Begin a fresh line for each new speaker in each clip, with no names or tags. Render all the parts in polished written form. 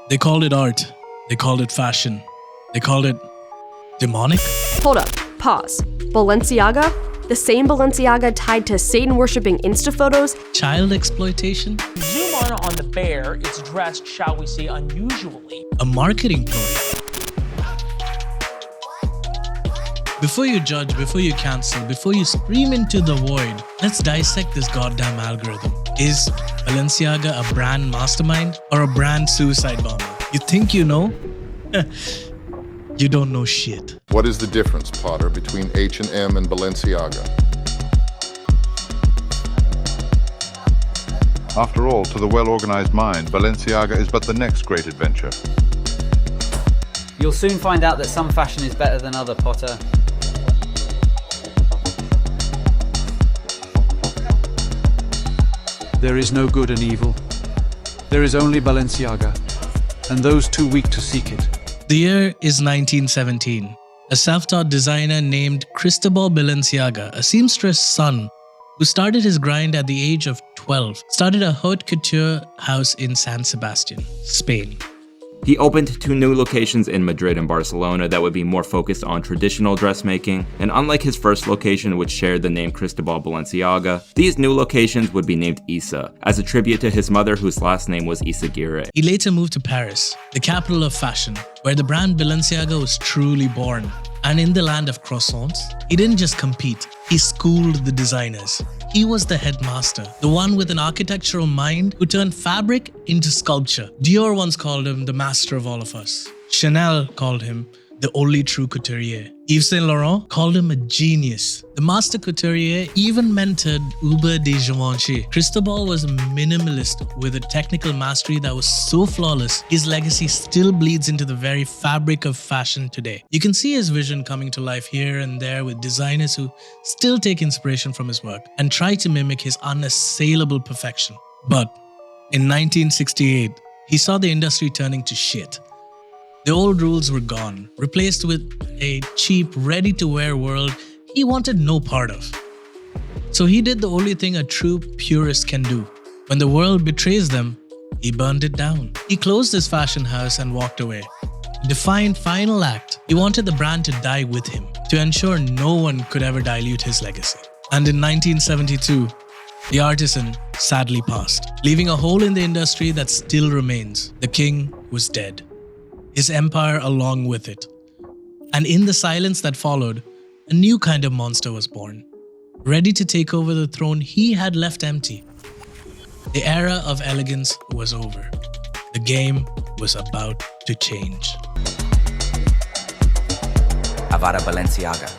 They called it art. They called it fashion. They called it demonic.
Hold up. Pause. Balenciaga? The same Balenciaga tied to Satan-worshipping Insta photos?
Child exploitation?
Zoom on the bear. It's dressed, shall we say, unusually.
A marketing ploy. Before you judge, before you cancel, before you scream into the void, let's dissect this goddamn algorithm. Is Balenciaga a brand mastermind or a brand suicide bomber? You think you know? You don't know shit.
What is the difference, Potter, between H&M and Balenciaga?
After all, to the well-organized mind, Balenciaga is but the next great adventure.
You'll soon find out that some fashion is better than other, Potter.
There is no good and evil. There is only Balenciaga, and those too weak to seek it.
The year is 1917. A self-taught designer named Cristobal Balenciaga, a seamstress son who started his grind at the age of 12, started a haute couture house in San Sebastian, Spain.
He opened 2 new locations in Madrid and Barcelona that would be more focused on traditional dressmaking, and unlike his first location, which shared the name Cristobal Balenciaga, these new locations would be named Issa, as a tribute to his mother whose last name was Isaguirre.
He later moved to Paris, the capital of fashion, where the brand Balenciaga was truly born. And in the land of croissants, he didn't just compete, he schooled the designers. He was the headmaster, the one with an architectural mind who turned fabric into sculpture. Dior once called him the master of all of us. Chanel called him the only true couturier. Yves Saint Laurent called him a genius. The master couturier even mentored Hubert de Givenchy. Cristobal was a minimalist with a technical mastery that was so flawless, his legacy still bleeds into the very fabric of fashion today. You can see his vision coming to life here and there with designers who still take inspiration from his work and try to mimic his unassailable perfection. But in 1968, he saw the industry turning to shit. The old rules were gone, replaced with a cheap, ready-to-wear world he wanted no part of. So he did the only thing a true purist can do. When the world betrays them, he burned it down. He closed his fashion house and walked away. A defiant final act, he wanted the brand to die with him, to ensure no one could ever dilute his legacy. And in 1972, the artisan sadly passed, leaving a hole in the industry that still remains. The king was dead. His empire along with it. And in the silence that followed, a new kind of monster was born, ready to take over the throne he had left empty. The era of elegance was over. The game was about to change.
Avada Balenciaga.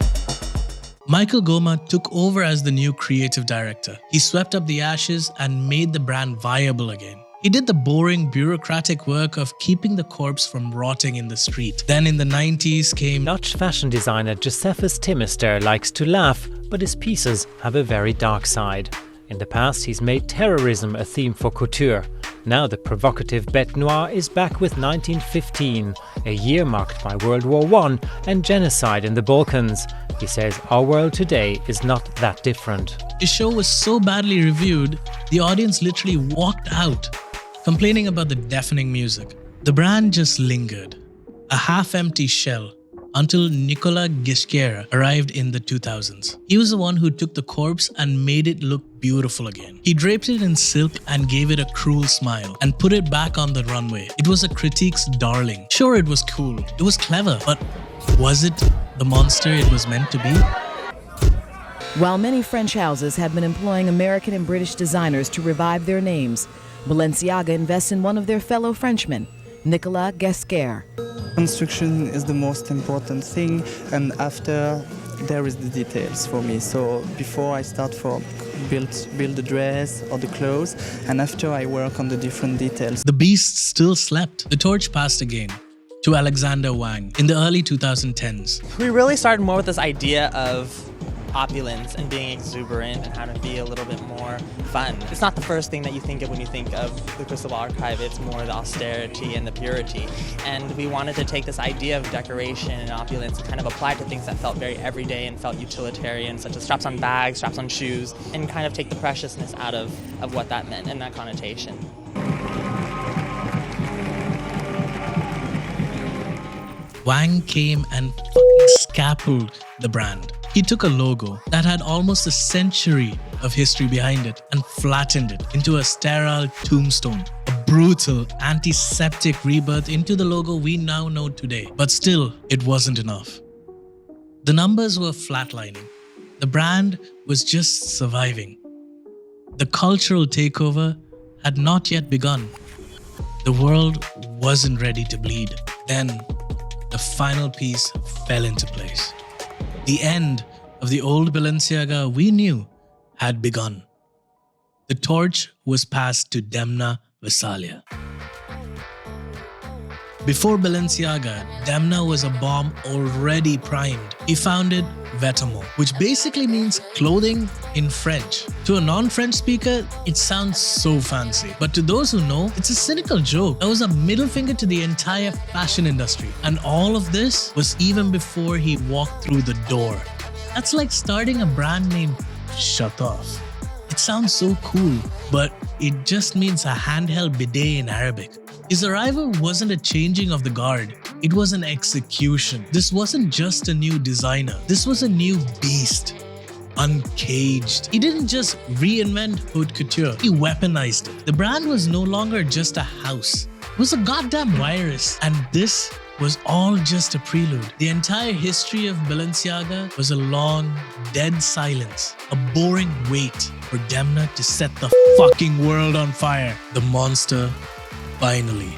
Michael Goma took over as the new creative director. He swept up the ashes and made the brand viable again. He did the boring, bureaucratic work of keeping the corpse from rotting in the street. Then in the 90s came
Dutch fashion designer Josephus Timmister likes to laugh, but his pieces have a very dark side. In the past, he's made terrorism a theme for couture. Now the provocative bête noire is back with 1915, a year marked by World War I and genocide in the Balkans. He says our world today is not that different.
His show was so badly reviewed, the audience literally walked out, complaining about the deafening music. The brand just lingered, a half-empty shell, until Nicolas Ghesquière arrived in the 2000s. He was the one who took the corpse and made it look beautiful again. He draped it in silk and gave it a cruel smile and put it back on the runway. It was a critique's darling. Sure, it was cool, it was clever, but was it the monster it was meant to be?
While many French houses have been employing American and British designers to revive their names, Balenciaga invests in one of their fellow Frenchmen, Nicolas Ghesquière.
Construction is the most important thing, and after there is the details for me. So before I start for build the dress or the clothes, and after I work on the different details.
The beast still slept. The torch passed again to Alexander Wang in the early 2010s.
We really started more with this idea of opulence and being exuberant and how to be a little bit more fun. It's not the first thing that you think of when you think of the Cristobal Archive, it's more the austerity and the purity. And we wanted to take this idea of decoration and opulence and kind of apply it to things that felt very everyday and felt utilitarian, such as straps on bags, straps on shoes, and kind of take the preciousness out of what that meant and that connotation.
Wang came and fucking scalpeled the brand. He took a logo that had almost a century of history behind it and flattened it into a sterile tombstone. A brutal, antiseptic rebirth into the logo we now know today. But still, it wasn't enough. The numbers were flatlining. The brand was just surviving. The cultural takeover had not yet begun. The world wasn't ready to bleed. Then, the final piece fell into place. The end of the old Balenciaga we knew had begun. The torch was passed to Demna Visalia. Before Balenciaga, Demna was a bomb already primed. He founded Vêtements, which basically means clothing in French. To a non-French speaker, it sounds so fancy. But to those who know, it's a cynical joke. That was a middle finger to the entire fashion industry. And all of this was even before he walked through the door. That's like starting a brand named Shut Off. It sounds so cool, but it just means a handheld bidet in Arabic. His arrival wasn't a changing of the guard, it was an execution. This wasn't just a new designer, this was a new beast. Uncaged. He didn't just reinvent haute couture, he weaponized it. The brand was no longer just a house, it was a goddamn virus. And this was all just a prelude. The entire history of Balenciaga was a long, dead silence, a boring wait for Demna to set the fucking world on fire. The monster finally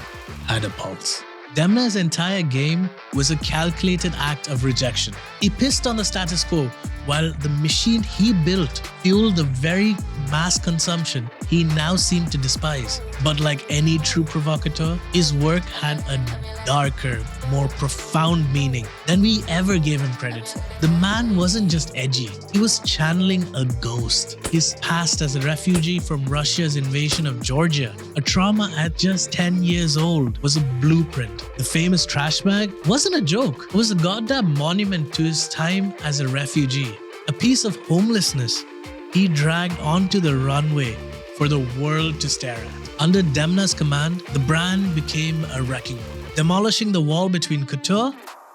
had a pulse. Demna's entire game was a calculated act of rejection. He pissed on the status quo while the machine he built fueled the very mass consumption he now seemed to despise. But like any true provocateur, his work had a darker, more profound meaning than we ever gave him credit for. The man wasn't just edgy, he was channeling a ghost. His past as a refugee from Russia's invasion of Georgia, a trauma at just 10 years old, was a blueprint. The famous trash bag wasn't a joke, it was a goddamn monument to his time as a refugee. A piece of homelessness he dragged onto the runway for the world to stare at. Under Demna's command, the brand became a wrecking ball, demolishing the wall between couture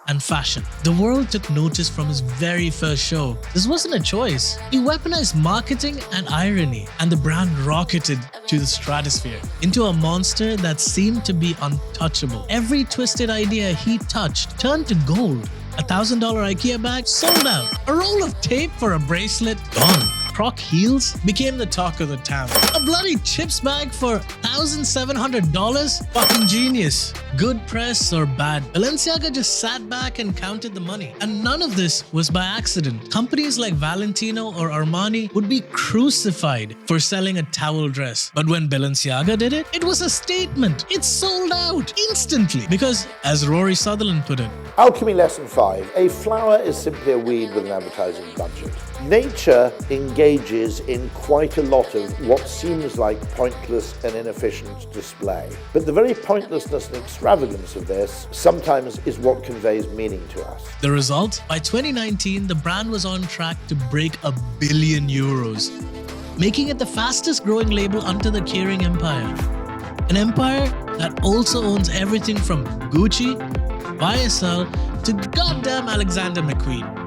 and fashion. The world took notice from his very first show. This wasn't a choice. He weaponized marketing and irony, and the brand rocketed to the stratosphere, into a monster that seemed to be untouchable. Every twisted idea he touched turned to gold. A $1,000 IKEA bag sold out. A roll of tape for a bracelet gone. Croc heels became the talk of the town. A bloody chips bag for $1,700? Fucking genius. Good press or bad, Balenciaga just sat back and counted the money. And none of this was by accident. Companies like Valentino or Armani would be crucified for selling a towel dress. But when Balenciaga did it, it was a statement. It sold out instantly. Because, as Rory Sutherland put it,
Alchemy Lesson 5. A flower is simply a weed with an advertising budget. Nature engages in quite a lot of what seems like pointless and inefficient display. But the very pointlessness and extravagance of this sometimes is what conveys meaning to us.
The result? By 2019, the brand was on track to break €1 billion, making it the fastest growing label under the Kering empire. An empire that also owns everything from Gucci, YSL to goddamn Alexander McQueen.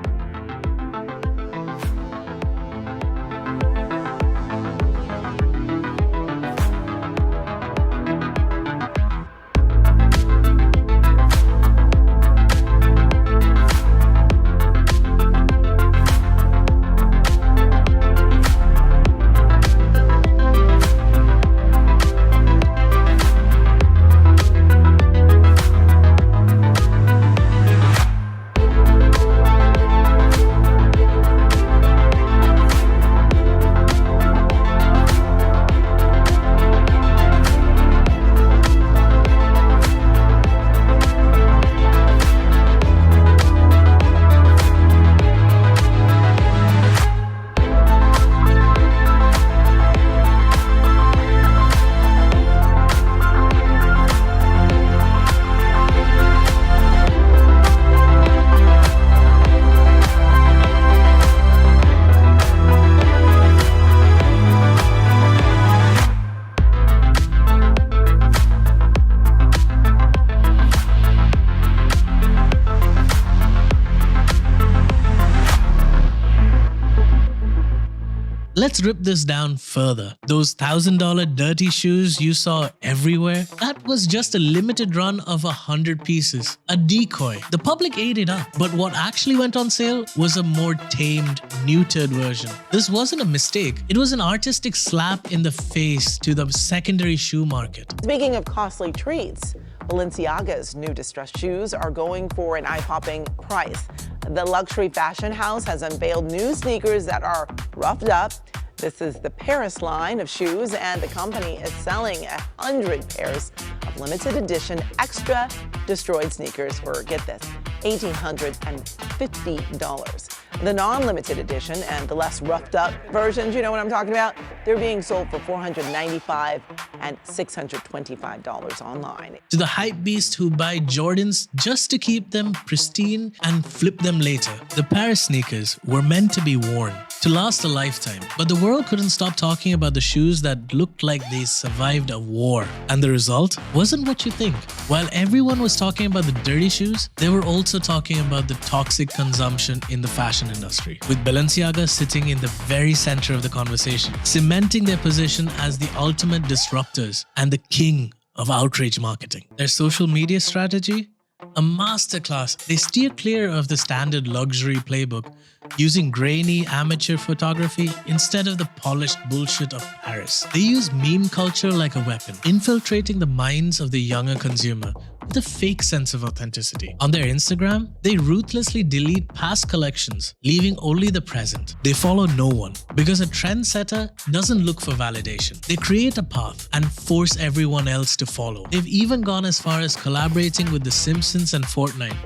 Let's rip this down further. Those $1,000 dirty shoes you saw everywhere, that was just a limited run of 100 pieces. A decoy. The public ate it up, but what actually went on sale was a more tamed, neutered version. This wasn't a mistake. It was an artistic slap in the face to the secondary shoe market.
Speaking of costly treats, Balenciaga's new distressed shoes are going for an eye-popping price. The luxury fashion house has unveiled new sneakers that are roughed up. This is the Paris line of shoes, and the company is selling 100 pairs of limited edition extra destroyed sneakers for, get this, $1,850. The non-limited edition and the less roughed up versions, you know what I'm talking about, they're being sold for $495 and $625 online.
To the hype beast who buy Jordans just to keep them pristine and flip them later, the Paris sneakers were meant to be worn, to last a lifetime. But the world couldn't stop talking about the shoes that looked like they survived a war. And the result wasn't what you think. While everyone was talking about the dirty shoes, they were also talking about the toxic consumption in the fashion industry, with Balenciaga sitting in the very center of the conversation, cementing their position as the ultimate disruptors and the king of outrage marketing. Their social media strategy? A masterclass. They steer clear of the standard luxury playbook, using grainy amateur photography instead of the polished bullshit of Paris. They use meme culture like a weapon, infiltrating the minds of the younger consumer with a fake sense of authenticity. On their Instagram, they ruthlessly delete past collections, leaving only the present. They follow no one, because a trendsetter doesn't look for validation. They create a path and force everyone else to follow. They've even gone as far as collaborating with The Simpsons and Fortnite,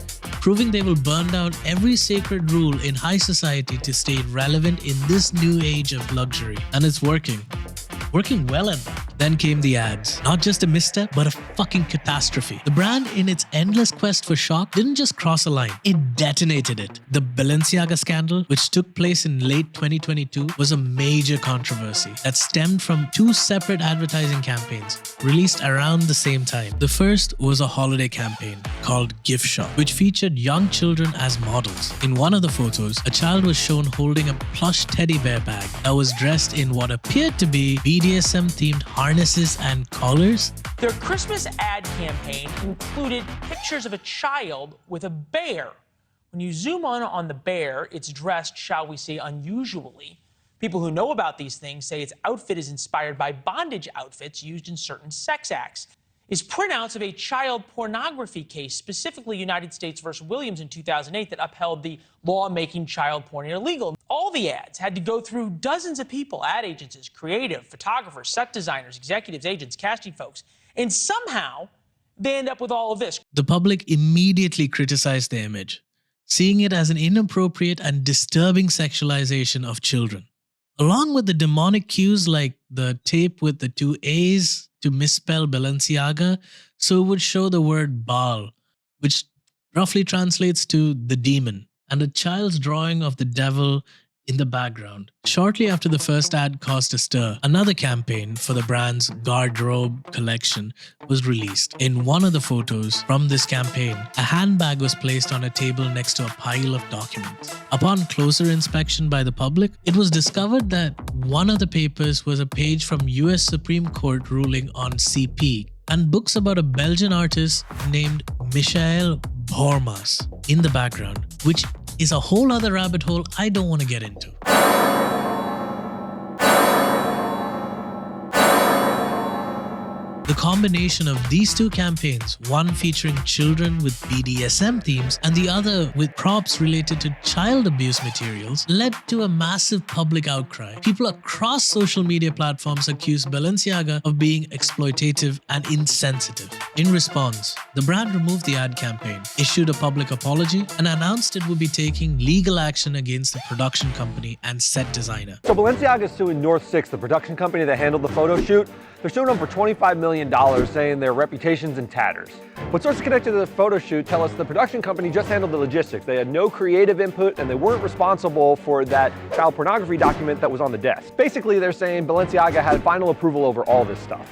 proving they will burn down every sacred rule in high society to stay relevant in this new age of luxury. And it's working. Working well at that. Then came the ads. Not just a misstep, but a fucking catastrophe. The brand, in its endless quest for shock, didn't just cross a line, it detonated it. The Balenciaga scandal, which took place in late 2022, was a major controversy that stemmed from two separate advertising campaigns released around the same time. The first was a holiday campaign called Gift Shop, which featured young children as models. In one of the photos, a child was shown holding a plush teddy bear bag that was dressed in what appeared to be BDSM-themed harnesses and collars.
Their Christmas ad campaign included pictures of a child with a bear. When you zoom in on the bear, it's dressed, shall we say, unusually. People who know about these things say its outfit is inspired by bondage outfits used in certain sex acts. Is printouts of a child pornography case, specifically United States versus Williams in 2008, that upheld the law making child porn illegal. All the ads had to go through dozens of people, ad agencies, creative, photographers, set designers, executives, agents, casting folks, and somehow they end up with all of this.
The public immediately criticized the image, seeing it as an inappropriate and disturbing sexualization of children. Along with the demonic cues like the tape with the two A's to misspell Balenciaga, so it would show the word Baal, which roughly translates to the demon, and a child's drawing of the devil in the background. Shortly after the first ad caused a stir, another campaign for the brand's garderobe collection was released. In one of the photos from this campaign, a handbag was placed on a table next to a pile of documents. Upon closer inspection by the public, it was discovered that one of the papers was a page from US Supreme Court ruling on CP and books about a Belgian artist named Michael Bormas in the background, which is a whole other rabbit hole I don't want to get into. The combination of these two campaigns, one featuring children with BDSM themes and the other with props related to child abuse materials, led to a massive public outcry. People across social media platforms accused Balenciaga of being exploitative and insensitive. In response, the brand removed the ad campaign, issued a public apology, and announced it would be taking legal action against the production company and set designer.
So Balenciaga is suing North 6, the production company that handled the photo shoot. They're suing them for $25 million, saying their reputation's in tatters. But sources connected to the photo shoot tell us the production company just handled the logistics. They had no creative input and they weren't responsible for that child pornography document that was on the desk. Basically, they're saying Balenciaga had final approval over all this stuff.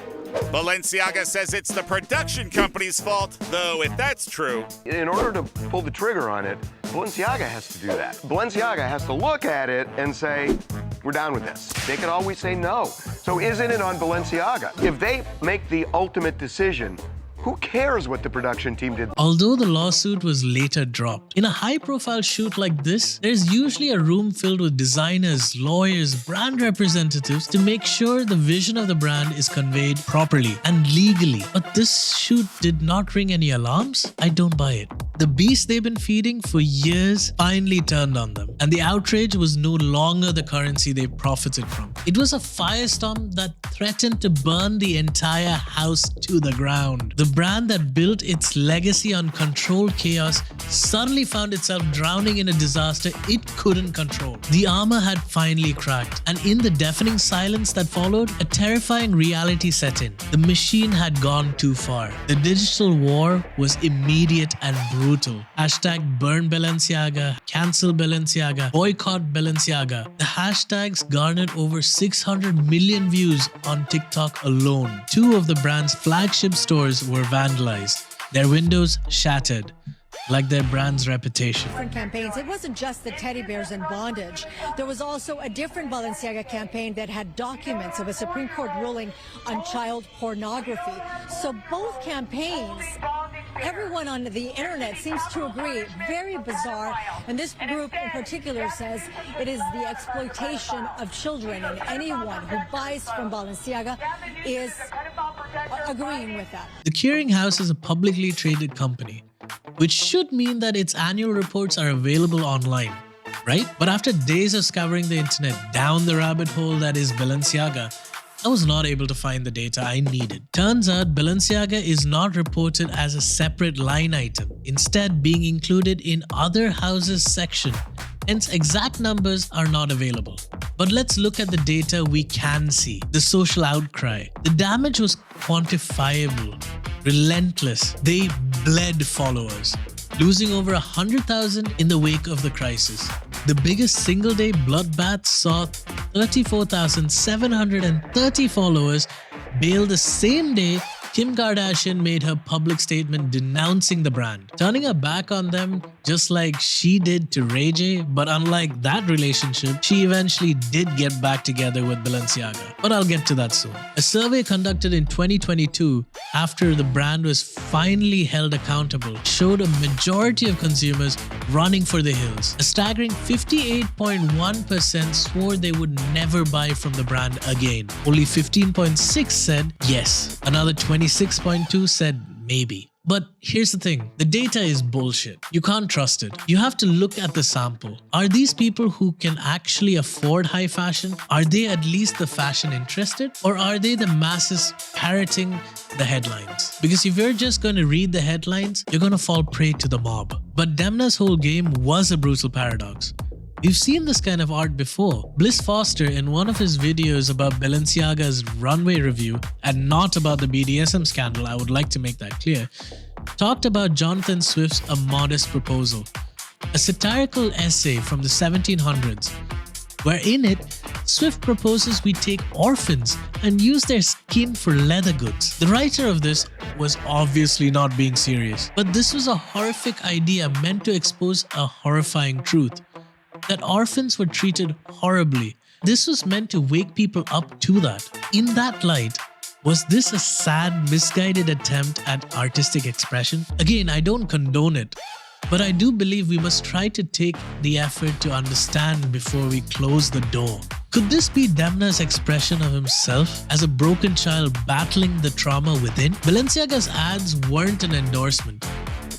Balenciaga says it's the production company's fault, though if that's true.
In order to pull the trigger on it, Balenciaga has to do that. Balenciaga has to look at it and say, we're down with this. They could always say no. So isn't it on Balenciaga? If they make the ultimate decision, who cares what the production team did?
Although the lawsuit was later dropped, in a high-profile shoot like this, there's usually a room filled with designers, lawyers, brand representatives to make sure the vision of the brand is conveyed properly and legally. But this shoot did not ring any alarms? I don't buy it. The beast they've been feeding for years finally turned on them, and the outrage was no longer the currency they profited from. It was a firestorm that threatened to burn the entire house to the ground. The brand that built its legacy on controlled chaos suddenly found itself drowning in a disaster it couldn't control. The armor had finally cracked, and in the deafening silence that followed, a terrifying reality set in. The machine had gone too far. The digital war was immediate and brutal. Hashtag burn Balenciaga, cancel Balenciaga, boycott Balenciaga. The hashtags garnered over 600 million views on TikTok alone. 2 of the brand's flagship stores were vandalized, their windows shattered, like their brand's reputation.
Different campaigns. It wasn't just the teddy bears in bondage. There was also a different Balenciaga campaign that had documents of a Supreme Court ruling on child pornography. So both campaigns, everyone on the internet seems to agree, very bizarre. And this group in particular says it is the exploitation of children, and anyone who buys from Balenciaga is agreeing with that.
The Kering House is a publicly traded company, which should mean that its annual reports are available online, right? But after days of scouring the internet down the rabbit hole that is Balenciaga, I was not able to find the data I needed. Turns out Balenciaga is not reported as a separate line item, instead being included in other houses section. Hence, exact numbers are not available. But let's look at the data we can see. The social outcry. The damage was quantifiable, relentless. They bled followers, losing over 100,000 in the wake of the crisis. The biggest single-day bloodbath saw 34,730 followers bail the same day Kim Kardashian made her public statement denouncing the brand, turning her back on them just like she did to Ray J. But unlike that relationship, she eventually did get back together with Balenciaga. But I'll get to that soon. A survey conducted in 2022 after the brand was finally held accountable showed a majority of consumers running for the hills. A staggering 58.1% swore they would never buy from the brand again. Only 15.6% said yes. Another 26.2% said maybe. But here's the thing, the data is bullshit. You can't trust it. You have to look at the sample. Are these people who can actually afford high fashion? Are they at least the fashion interested? Or are they the masses parroting the headlines? Because if you're just going to read the headlines, you're going to fall prey to the mob. But Demna's whole game was a brutal paradox. We've seen this kind of art before. Bliss Foster, in one of his videos about Balenciaga's runway review, and not about the BDSM scandal, I would like to make that clear, talked about Jonathan Swift's A Modest Proposal, a satirical essay from the 1700s, where in it, Swift proposes we take orphans and use their skin for leather goods. The writer of this was obviously not being serious, but this was a horrific idea meant to expose a horrifying truth, that orphans were treated horribly. This was meant to wake people up to that. In that light, was this a sad, misguided attempt at artistic expression? Again, I don't condone it, but I do believe we must try to take the effort to understand before we close the door. Could this be Demna's expression of himself as a broken child battling the trauma within? Balenciaga's ads weren't an endorsement.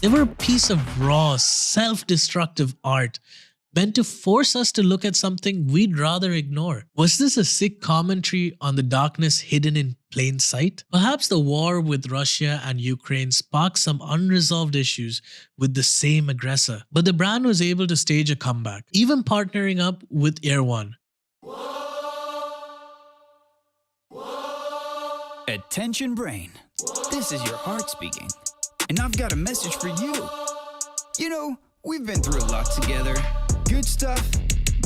They were a piece of raw, self-destructive art meant to force us to look at something we'd rather ignore. Was this a sick commentary on the darkness hidden in plain sight? Perhaps the war with Russia and Ukraine sparked some unresolved issues with the same aggressor, but the brand was able to stage a comeback, even partnering up with Air One.
Attention brain, this is your heart speaking, and I've got a message for you. You know, we've been through a lot together. Good stuff,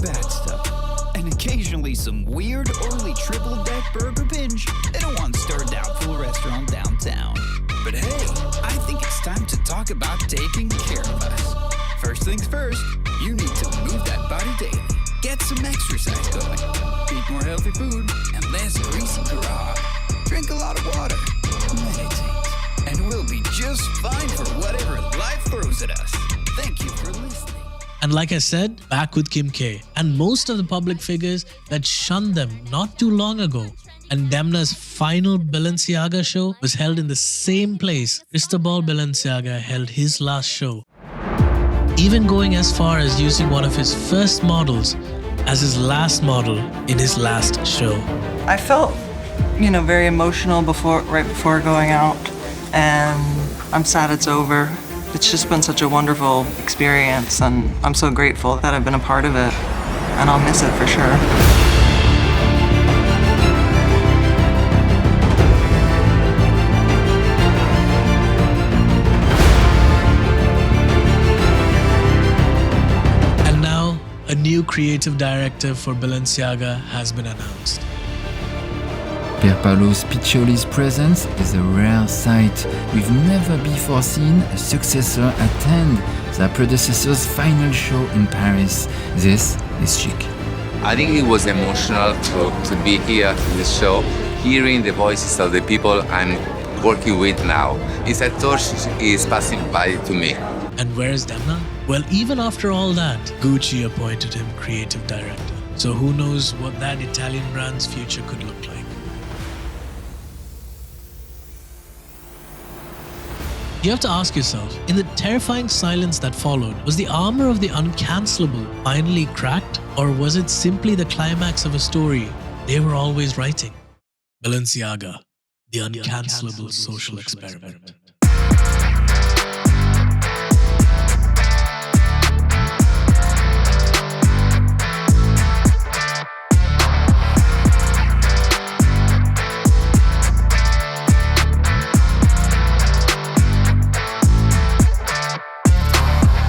bad stuff, and occasionally some weird early triple-deck burger binge at a one-star doubtful restaurant downtown. But hey, I think it's time to talk about taking care of us. First things first, you need to move that body daily. Get some exercise going. Eat more healthy food and less greasy grah. Drink a lot of water. Meditate. And we'll be just fine for whatever life throws at us. Thank you for listening.
And like I said, back with Kim K and most of the public figures that shunned them not too long ago. And Demna's final Balenciaga show was held in the same place Cristobal Balenciaga held his last show. Even going as far as using one of his first models as his last model in his last show.
I felt, very emotional right before going out, and I'm sad it's over. It's just been such a wonderful experience, and I'm so grateful that I've been a part of it, and I'll miss it for sure.
A new creative director for Balenciaga has been announced.
Pierpaolo Spiccioli's presence is a rare sight. We've never before seen a successor attend their predecessor's final show in Paris. This is chic.
I think it was emotional to be here in the show, hearing the voices of the people I'm working with now. It's a torch is passing by to me.
And where's Demna? Well, even after all that, Gucci appointed him creative director. So who knows what that Italian brand's future could look like. You have to ask yourself, in the terrifying silence that followed, was the armor of the uncancelable finally cracked? Or was it simply the climax of a story they were always writing? Balenciaga, the uncancelable social experiment.